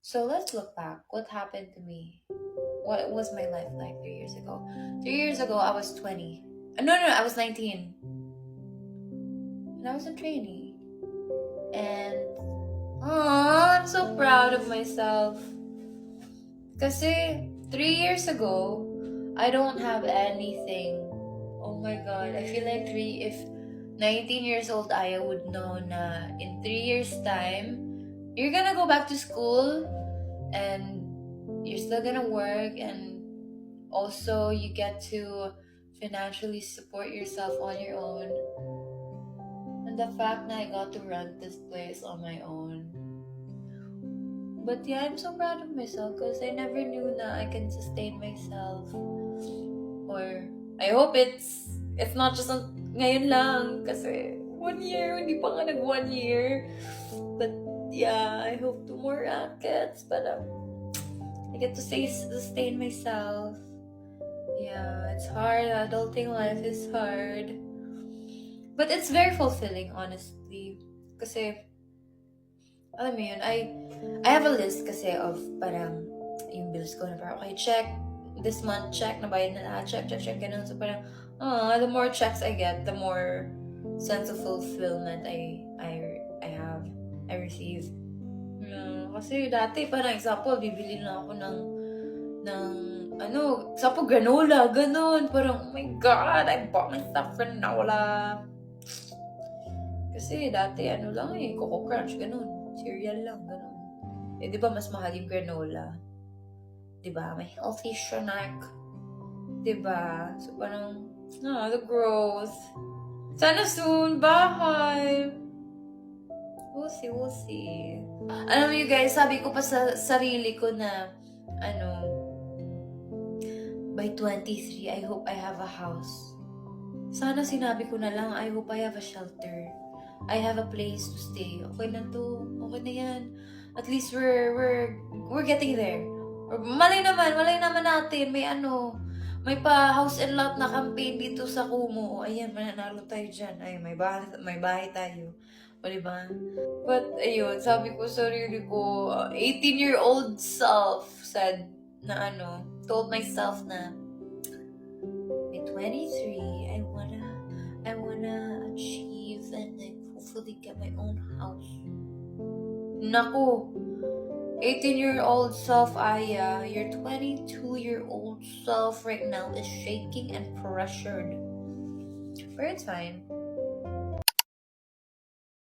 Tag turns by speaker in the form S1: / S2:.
S1: So let's look back. What happened to me? What was my life like 3 years ago? 3 years ago, I was 20. No, I was 19. And I was a trainee. And I'm so proud of myself. Kasi 3 years ago, I don't have anything. Oh my god, I feel like if 19 years old Aya would know na in 3 years time, you're gonna go back to school and you're still gonna work, and also you get to financially support yourself on your own. And the fact that I got to rent this place on my own. But yeah, I'm so proud of myself because I never knew that I can sustain myself. Or I hope it's not just ngayon lang kasi 1 year, hindi pa nga nag 1 year. But yeah, I hope 2 more rackets. But I get to sustain myself. Yeah, it's hard. Adulting life is hard. But it's very fulfilling, honestly. Kasi, alam mo yun, I have a list kasi of parang yung bills ko na parang, okay, check. This month, check. Nabayad na lahat. Check. Ganun. So parang, the more checks I get, the more sense of fulfillment I have. I receive. Kasi dati, parang example, bibili na ako ng example, granola, ganun. Parang, oh my God, I bought myself granola. Kasi dati, lang Coco Crunch, ganun. Cereal lang, ganun. Di ba mas mahal yung granola? Di ba? May healthy snack. Di ba? So parang, the growth. Sana soon, bahay. We'll see. Alam mo you guys, sabi ko pa sa sarili ko na, by 23, I hope I have a house. Sana sinabi ko na lang, I hope I have a shelter. I have a place to stay. Okay na to. Okay na yan. At least we're getting there. Or malay naman natin. May pa house and lot na campaign dito sa Kumu. Ayan, mananalo tayo dyan. Ay, may bahay tayo. O, diba? But, ayun, sabi ko sa sarili ko, 18-year-old self said na told myself na, by 23, I wanna achieve and like hopefully get my own house. Naku, 18-year-old self Aya, your 22-year-old self right now is shaking and pressured. But it's fine.